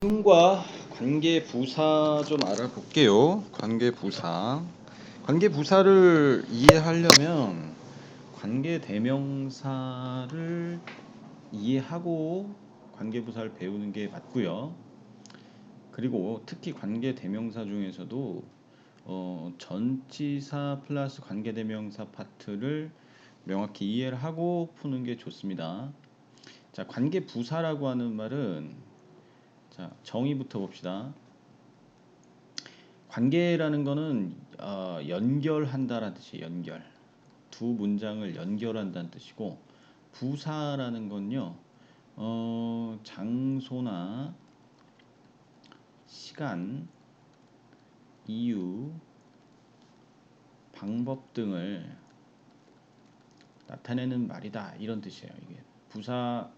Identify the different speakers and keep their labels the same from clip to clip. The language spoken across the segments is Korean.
Speaker 1: 과 관계 부사 좀 알아볼게요. 관계 부사. 관계 부사를 이해하려면 관계 대명사를 이해하고 관계 부사를 배우는 게 맞고요. 그리고 특히 관계 대명사 중에서도 전치사 플러스 관계 대명사 파트를 명확히 이해를 하고 푸는 게 좋습니다. 자, 관계 부사라고 하는 말은 자, 정의부터 봅시다. 관계라는 거는 연결한다라는 뜻이에요. 연결. 두 문장을 연결한다는 뜻이고, 부사라는 건요. 장소나 시간, 이유, 방법 등을 나타내는 말이다. 이런 뜻이에요. 이게 부사가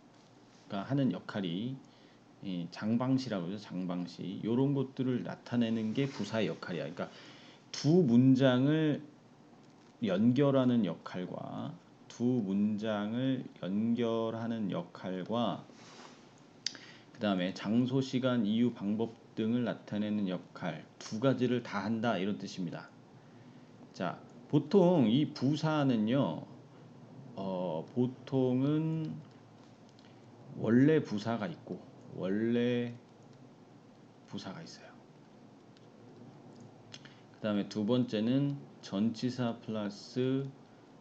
Speaker 1: 하는 역할이 장방시라고 하죠. 장방시. 이런 것들을 나타내는 게 부사의 역할이야. 그러니까 두 문장을 연결하는 역할과 두 문장을 연결하는 역할과 그 다음에 장소, 시간, 이유, 방법 등을 나타내는 역할 두 가지를 다 한다 이런 뜻입니다. 자, 보통 이 부사는요, 보통은 원래 부사가 있고 원래 부사가 있어요. 그 다음에 두 번째는 전치사 플러스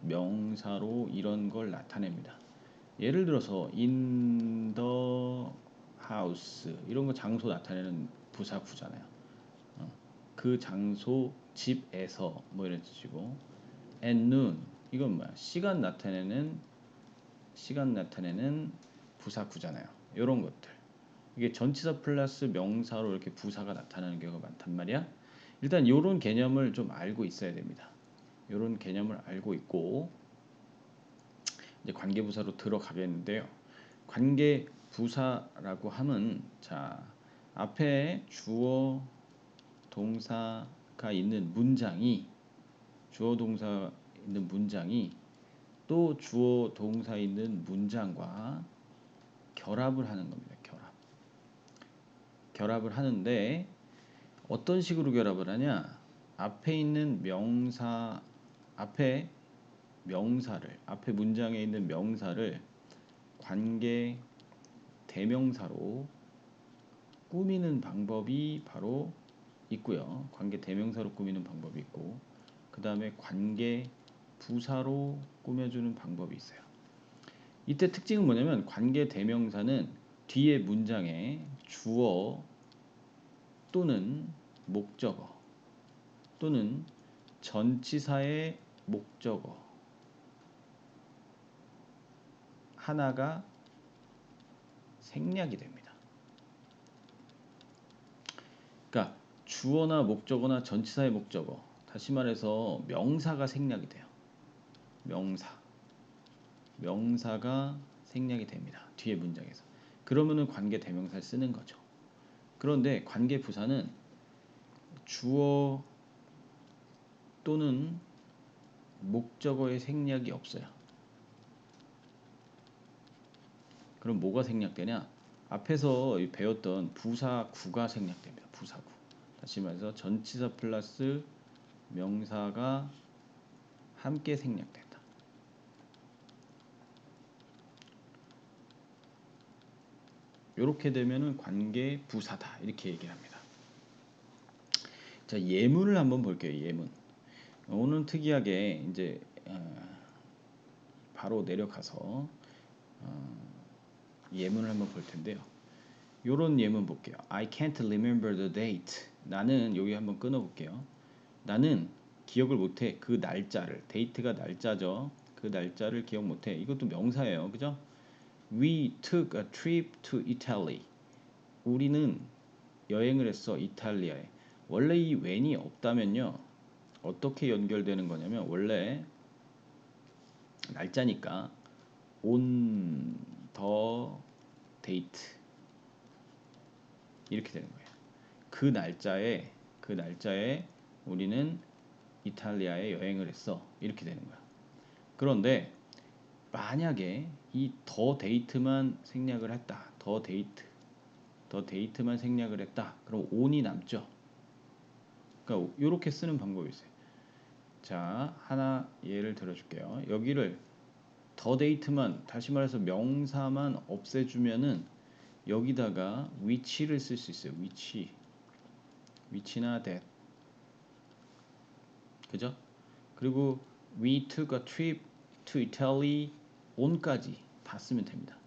Speaker 1: 명사로 이런 걸 나타냅니다. 예를 들어서 in the house 이런 거 장소 나타내는 부사구잖아요. 그 장소 집에서 뭐 이런 뜻이고 at noon 이건 뭐야? 시간 나타내는 부사구잖아요. 이런 것들. 이게 전치사 플러스 명사로 이렇게 부사가 나타나는 경우가 많단 말이야. 일단 이런 개념을 좀 알고 있어야 됩니다. 이런 개념을 알고 있고 이제 관계부사로 들어가겠는데요. 관계부사라고 하면 자 앞에 주어 동사가 있는 문장이 주어 동사 있는 문장이 또 주어 동사 있는 문장과 결합을 하는 겁니다. 결합을 하는데 어떤 식으로 결합을 하냐? 앞에 있는 앞에 문장에 있는 명사를 관계 대명사로 꾸미는 방법이 바로 있고요. 관계 대명사로 꾸미는 방법이 있고 그 다음에 관계 부사로 꾸며주는 방법이 있어요. 이때 특징은 뭐냐면 관계 대명사는 뒤에 문장에 주어 또는 목적어 또는 전치사의 목적어 하나가 생략이 됩니다. 그러니까 주어나 목적어나 전치사의 목적어 다시 말해서 명사가 생략이 돼요. 명사가 생략이 됩니다. 뒤에 문장에서. 그러면은 관계 대명사를 쓰는 거죠. 그런데 관계 부사는 주어 또는 목적어의 생략이 없어요. 그럼 뭐가 생략되냐? 앞에서 배웠던 부사구가 생략됩니다. 부사구. 다시 말해서 전치사 플러스 명사가 함께 생략된다. 이렇게 되면은 관계 부사다. 이렇게 얘기를 합니다. 자, 예문을 한번 볼게요. 예문. 오늘은 특이하게 이제 바로 내려가서 예문을 한번 볼 텐데요. 요런 예문 볼게요. I can't remember the date. 나는 여기 한번 끊어볼게요. 나는 기억을 못해. 그 날짜를. 데이트가 날짜죠. 그 날짜를 기억 못해. 이것도 명사예요. 그죠? We took a trip to Italy. 우리는 여행을 했어. 이탈리아에. 원래 이 when이 없다면요. 어떻게 연결되는 거냐면 원래 날짜니까 on the date 이렇게 되는 거예요. 그 날짜에 우리는 이탈리아에 여행을 했어. 이렇게 되는 거야. 그런데 만약에 이 더 데이트만 생략을 했다. 더 데이트. 더 데이트만 생략을 했다. 그럼 on이 남죠. 그러니까 이렇게 쓰는 방법이 있어요. 자, 하나 예를 들어줄게요. 여기를 더 데이트만, 다시 말해서 명사만 없애주면은 여기다가 which를 쓸 수 있어요. which나 that, 그죠? 그리고 we took a trip to Italy on까지 다 쓰면 됩니다.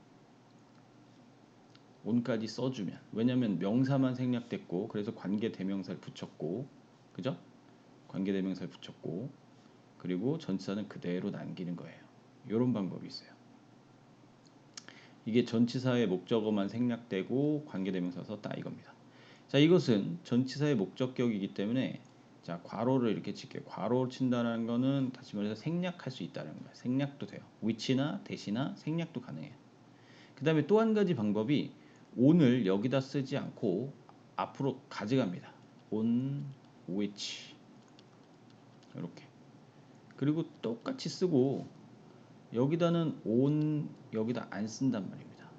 Speaker 1: on까지 써주면, 왜냐면 명사만 생략됐고 그래서 관계대명사를 붙였고, 그죠? 관계대명사를 붙였고, 그리고 전치사는 그대로 남기는 거예요. 이런 방법이 있어요. 이게 전치사의 목적어만 생략되고 관계대명사 썼다 이겁니다. 자, 이것은 전치사의 목적격이기 때문에 자, 괄호를 이렇게 칠게요. 괄호를 친다는 거는 다시 말해서 생략할 수 있다는 거예요. 생략도 돼요. which나 that이나 생략도 가능해요. 그 다음에 또 한 가지 방법이 on을 여기다 쓰지 않고 앞으로 가져갑니다. on, which 이렇게. 그리고 똑같이 쓰고 여기다는 on 여기다 안 쓴단 말입니다.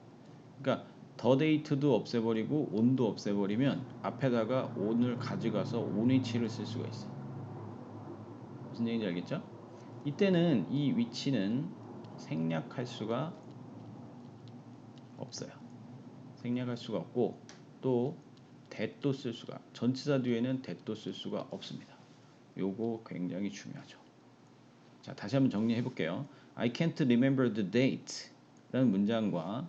Speaker 1: 그러니까 더 데이트도 없애버리고 on도 없애버리면 앞에다가 on을 가져가서 on which를 쓸 수가 있어요. 무슨 얘기인지 알겠죠? 이때는 이 which는 생략할 수가 없어요. 생략할 수가 없고 또 that도 쓸 수가, 전치사 뒤에는 that도 쓸 수가 없습니다. 요거 굉장히 중요하죠. 자, 다시 한번 정리해 볼게요. I can't remember the date 라는 문장과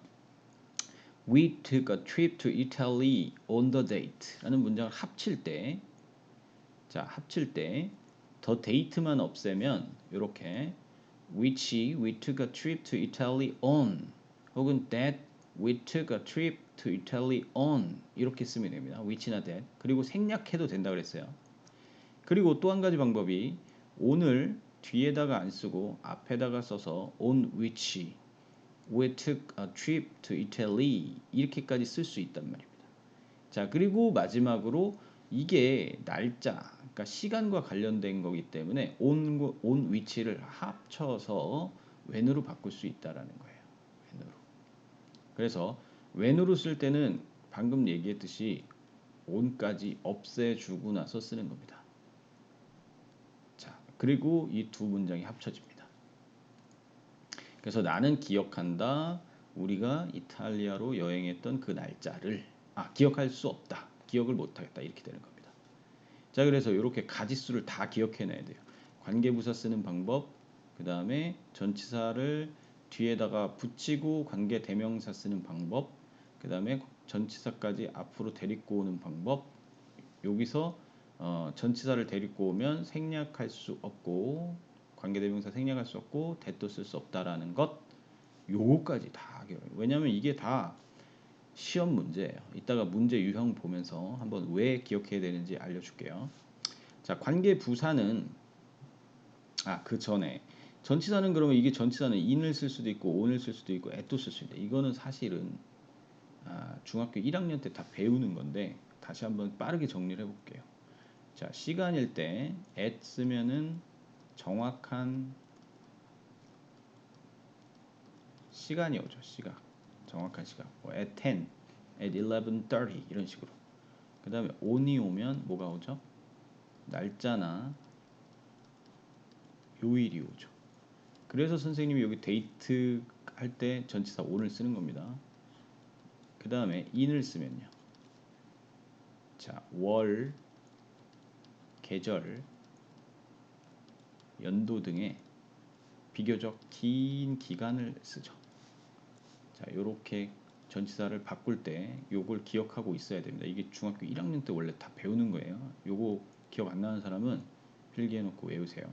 Speaker 1: We took a trip to Italy on the date 라는 문장을 합칠 때, 자, 합칠 때 더 데이트만 없애면 이렇게 which we took a trip to Italy on 혹은 that we took a trip to Italy on 이렇게 쓰면 됩니다. which나 that. 그리고 생략해도 된다 그랬어요. 그리고 또 한 가지 방법이 on을 뒤에다가 안 쓰고 앞에다가 써서 on which we took a trip to Italy 이렇게까지 쓸 수 있단 말입니다. 자, 그리고 마지막으로 이게 날짜, 그러니까 시간과 관련된 거기 때문에 on which를 합쳐서 when으로 바꿀 수 있다라는 거예요. when으로. 그래서 when으로 쓸 때는 방금 얘기했듯이 on까지 없애주고 나서 쓰는 겁니다. 자, 그리고 이 두 문장이 합쳐집니다. 그래서 나는 기억한다. 우리가 이탈리아로 여행했던 그 날짜를 기억할 수 없다. 기억을 못하겠다. 이렇게 되는 겁니다. 자, 그래서 이렇게 가지수를 다 기억해내야 돼요. 관계부사 쓰는 방법, 그 다음에 전치사를 뒤에다가 붙이고 관계대명사 쓰는 방법, 그 다음에 전치사까지 앞으로 데리고 오는 방법. 여기서 전치사를 데리고 오면 생략할 수 없고 관계대명사 생략할 수 없고 that도 쓸 수 없다라는 것, 요거까지 다 기억해요. 왜냐하면 이게 다 시험 문제예요. 이따가 문제 유형 보면서 한번 왜 기억해야 되는지 알려줄게요. 자, 관계부사는 그 전에 전치사는 그러면 이게 전치사는 in을 쓸 수도 있고 on을 쓸 수도 있고 at도 쓸 수 있다. 이거는 사실은 중학교 1학년 때 다 배우는 건데 다시 한번 빠르게 정리를 해볼게요. 자, 시간일 때 at 쓰면은 정확한 시간이 오죠. 시간. 정확한 시간. 뭐 at 10, at 11:30 이런 식으로. 그 다음에 on이 오면 뭐가 오죠? 날짜나 요일이 오죠. 그래서 선생님이 여기 데이트 할 때 전치사 on을 쓰는 겁니다. 그 다음에 in을 쓰면요. 자, 월, 계절, 연도 등의 비교적 긴 기간을 쓰죠. 자, 요렇게 전치사를 바꿀 때 요걸 기억하고 있어야 됩니다. 이게 중학교 1학년 때 원래 다 배우는 거예요. 요거 기억 안 나는 사람은 필기해 놓고 외우세요.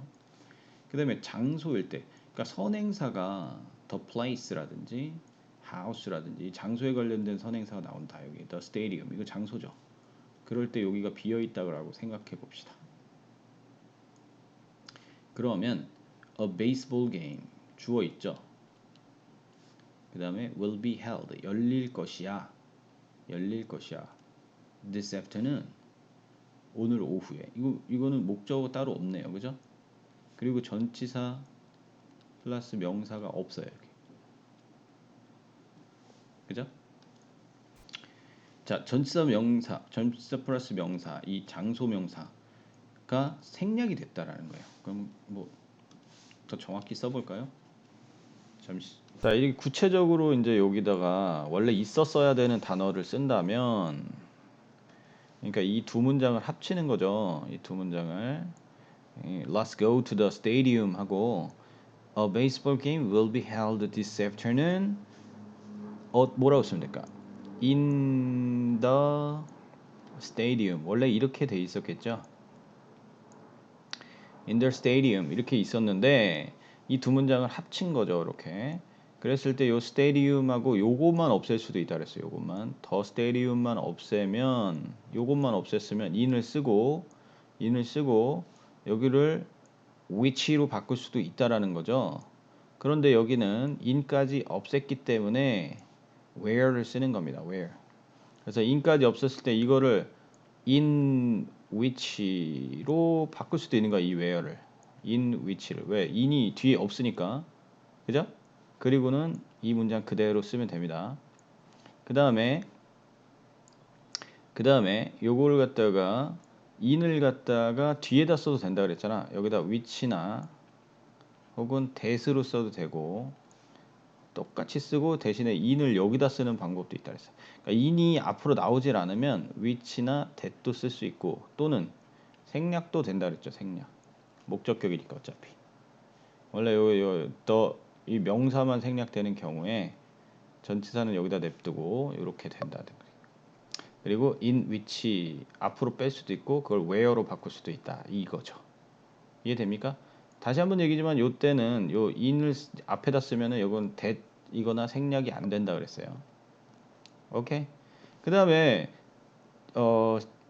Speaker 1: 그 다음에 장소일 때, 그러니까 선행사가 the place라든지 house라든지 장소에 관련된 선행사가 나온다. 여기 the stadium, 이거 장소죠. 그럴 때 여기가 비어있다고 생각해 봅시다. 그러면 a baseball game 주어 있죠. 그 다음에 will be held 열릴 것이야. this afternoon 오늘 오후에. 이거는 목적어 따로 없네요. 그죠? 그리고 전치사 플러스 명사가 없어요. 여기. 그죠? 자, 전치사 명사, 전치사 플러스 명사, 이 장소 명사가 생략이 됐다라는 거예요. 그럼 뭐 더 정확히 써볼까요? 잠시. 자, 이 구체적으로 이제 여기다가 원래 있었어야 되는 단어를 쓴다면, 그러니까 이 두 문장을 합치는 거죠. 이 두 문장을 Let's go to the stadium 하고 A baseball game will be held this afternoon. 뭐라고 쓰면 될까? In the stadium. 원래 이렇게 돼 있었겠죠? In the stadium 이렇게 있었는데 이 두 문장을 합친 거죠. 이렇게. 그랬을 때 요 stadium하고 요것만 없앨 수도 있다 그랬어요. 요것만. the stadium만 없애면 요것만 없앴으면 in을 쓰고 여기를 which로 바꿀 수도 있다라는 거죠. 그런데 여기는 in까지 없앴기 때문에 where를 쓰는 겁니다. where. 그래서 in까지 없었을 때 이거를 in which로 바꿀 수도 있는 거야. 이 where를. in which를. 왜? in이 뒤에 없으니까. 그죠? 그리고는 이 문장 그대로 쓰면 됩니다. 그 다음에 요거를 갖다가 in을 갖다가 뒤에다 써도 된다 그랬잖아. 여기다 which나 혹은 that으로 써도 되고 똑같이 쓰고 대신에 in을 여기다 쓰는 방법도 있다 그랬어요. 그러니까 in이 앞으로 나오질 않으면 which나 that도 쓸 수 있고 또는 생략도 된다 그랬죠. 생략. 목적격이니까 어차피. 원래 이 명사만 생략되는 경우에 전치사는 여기다 냅두고 이렇게 된다든가. 그리고 in which 앞으로 뺄 수도 있고 그걸 where로 바꿀 수도 있다. 이거죠. 이해됩니까? 다시 한번 얘기지만 요 때는 요 in을 앞에다 쓰면은 요건 that 이거나 생략이 안 된다 그랬어요. 오케이. 그다음에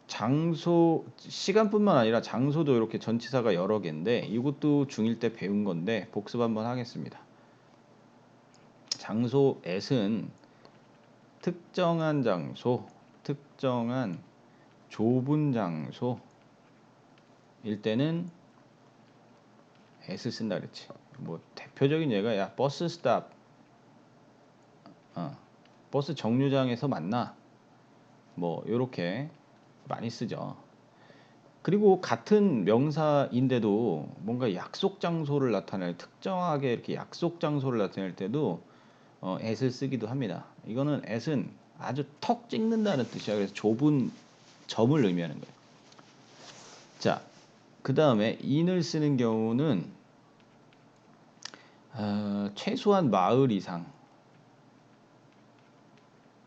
Speaker 1: 장소 시간뿐만 아니라 장소도 이렇게 전치사가 여러 개인데 이것도 중1 때 배운 건데 복습 한번 하겠습니다. 장소 at은 특정한 장소, 특정한 좁은 장소일 때는 at을 쓴다 그랬지. 뭐 대표적인 예가 야 버스 스탑, 버스 정류장에서 만나. 뭐 요렇게 많이 쓰죠. 그리고 같은 명사인데도 뭔가 약속 장소를 나타낼 특정하게 이렇게 약속 장소를 나타낼 때도 at을 쓰기도 합니다. 이거는 at은 아주 턱 찍는다는 뜻이야. 그래서 좁은 점을 의미하는 거예요. 자, 그 다음에 in을 쓰는 경우는 최소한 마을 이상,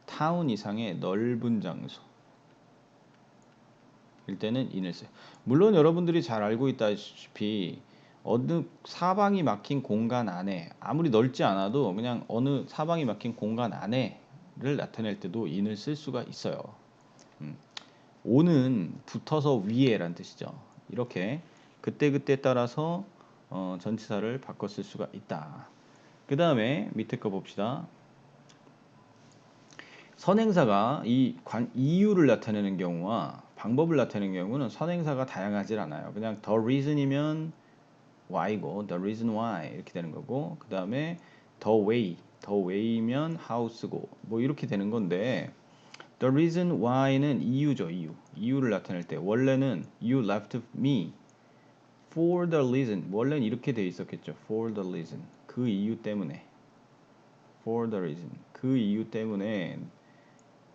Speaker 1: 타운 이상의 넓은 장소. 일 때는 in을 써요. 물론 여러분들이 잘 알고 있다시피 어느 사방이 막힌 공간 안에 아무리 넓지 않아도 그냥 어느 사방이 막힌 공간 안에를 나타낼 때도 in을 쓸 수가 있어요. 오는 붙어서 위에란 뜻이죠. 이렇게 그때그때 따라서 전치사를 바꿔 쓸 수가 있다. 그 다음에 밑에 거 봅시다. 선행사가 이유를 나타내는 경우와 방법을 나타내는 경우는 선행사가 다양하지 않아요. 그냥 the reason이면 why고 the reason why 이렇게 되는 거고 그 다음에 the way면 how 쓰고 뭐 이렇게 되는 건데 the reason why는 이유죠. 이유를 나타낼 때 원래는 you left me for the reason 원래는 이렇게 돼 있었겠죠. for the reason 그 이유 때문에 for the reason 그 이유 때문에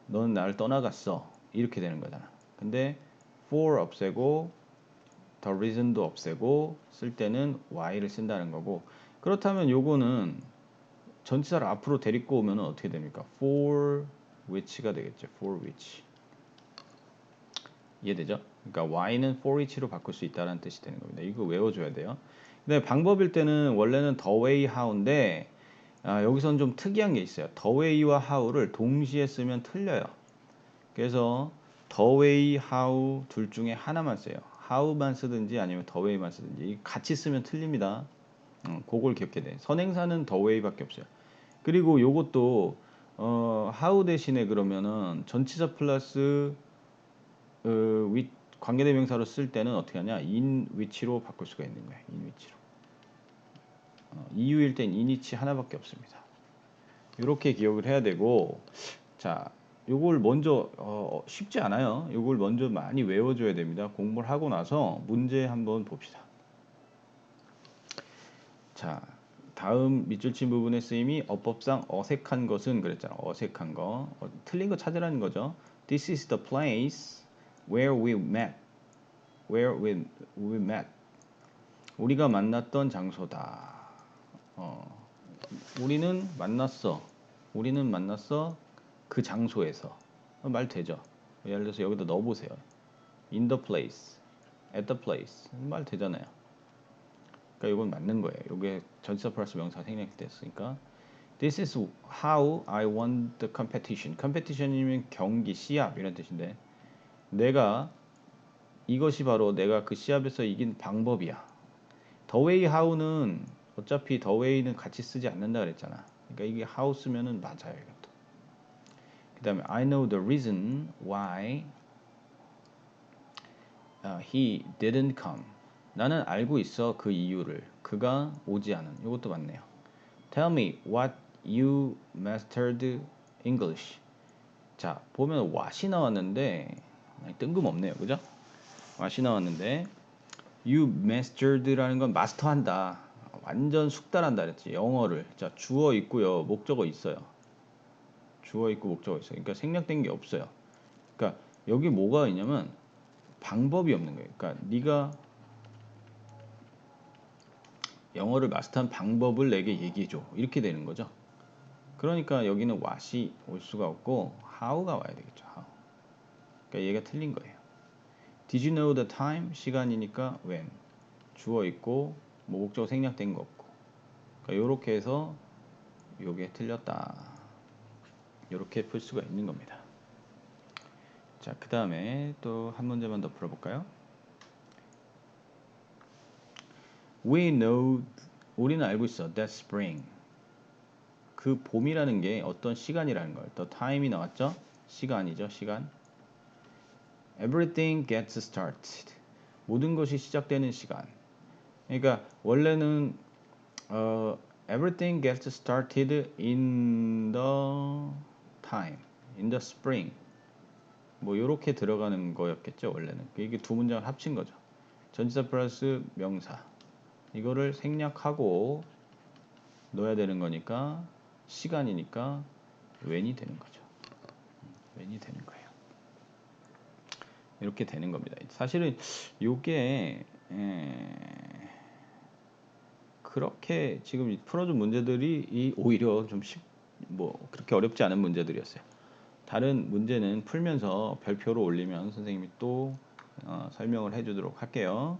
Speaker 1: 너는 나를 떠나갔어. 이렇게 되는 거잖아. 근데 for 없애고 the reason도 없애고 쓸 때는 why를 쓴다는 거고 그렇다면 요거는 전치사를 앞으로 데리고 오면 어떻게 됩니까? for which가 되겠죠. for which. 이해되죠? 그러니까 why는 for which로 바꿀 수 있다는 뜻이 되는 겁니다. 이거 외워줘야 돼요. 근데 방법일 때는 원래는 the way how인데 여기서는 좀 특이한 게 있어요. the way와 how를 동시에 쓰면 틀려요. 그래서 the way, how 둘 중에 하나만 써요. how만 쓰든지 아니면 the way만 쓰든지 같이 쓰면 틀립니다. 그걸 기억해야 돼. 선행사는 the way밖에 없어요. 그리고 요것도 how 대신에 그러면은 전치사 플러스 with 관계대명사로 쓸 때는 어떻게 하냐? in which로 바꿀 수가 있는 거예요. in which로. 이유일 땐 in which 하나밖에 없습니다. 이렇게 기억을 해야 되고 자 요걸 먼저 쉽지 않아요. 요걸 먼저 많이 외워줘야 됩니다. 공부를 하고 나서 문제 한번 봅시다. 자, 다음 밑줄 친 부분의 쓰임이 어법상 어색한 것은 그랬잖아. 어색한 거. 틀린 거 찾으라는 거죠. This is the place where we met. Where we met. 우리가 만났던 장소다. 우리는 만났어. 우리는 만났어. 그 장소에서. 말 되죠. 예를 들어서 여기다 넣어보세요. In the place. At the place. 말 되잖아요. 그러니까 이건 맞는 거예요. 이게 전치사 플러스 명사 생략이 됐으니까. This is how I won the competition. competition이면 경기, 시합 이런 뜻인데 내가 이것이 바로 내가 그 시합에서 이긴 방법이야. The way how는 어차피 the way는 같이 쓰지 않는다 그랬잖아. 그러니까 이게 how 쓰면은 맞아요. 이것도. 그 다음에 I know the reason why he didn't come. 나는 알고 있어 그 이유를. 그가 오지 않은. 이것도 맞네요. Tell me what you mastered English. 자, 보면 what이 나왔는데 뜬금없네요. 그죠? what이 나왔는데 you mastered라는 건 마스터한다. 완전 숙달한다 그랬지. 영어를. 자, 주어 있고요. 목적어 있어요. 주어 있고 목적어 있어요. 그러니까 생략된 게 없어요. 그러니까 여기 뭐가 있냐면 방법이 없는 거예요. 그러니까 네가 영어를 마스터한 방법을 내게 얘기해 줘. 이렇게 되는 거죠. 그러니까 여기는 what이 올 수가 없고 how가 와야 되겠죠. how. 그러니까 얘가 틀린 거예요. Did you know the time? 시간이니까 when. 주어 있고 뭐 목적어 생략된 거 없고. 그러니까 이렇게 해서 요게 틀렸다. 이렇게 풀 수가 있는 겁니다. 자, 그 다음에 또 한 문제만 더 풀어볼까요? We know, 우리는 알고 있어. That spring. 그 봄이라는 게 어떤 시간이라는 걸. The time이 나왔죠? 시간이죠, 시간. Everything gets started. 모든 것이 시작되는 시간. 그러니까 원래는 everything gets started in the time, in the spring. 뭐 이렇게 들어가는 거였겠죠 원래는. 이게 두 문장을 합친 거죠. 전치사 플러스 명사. 이거를 생략하고 넣어야 되는 거니까 시간이니까 when이 되는 거죠. when이 되는 거예요. 이렇게 되는 겁니다. 사실은 요게 그렇게 지금 풀어준 문제들이 오히려 좀 뭐 그렇게 어렵지 않은 문제들이었어요. 다른 문제는 풀면서 별표로 올리면 선생님이 또 설명을 해주도록 할게요.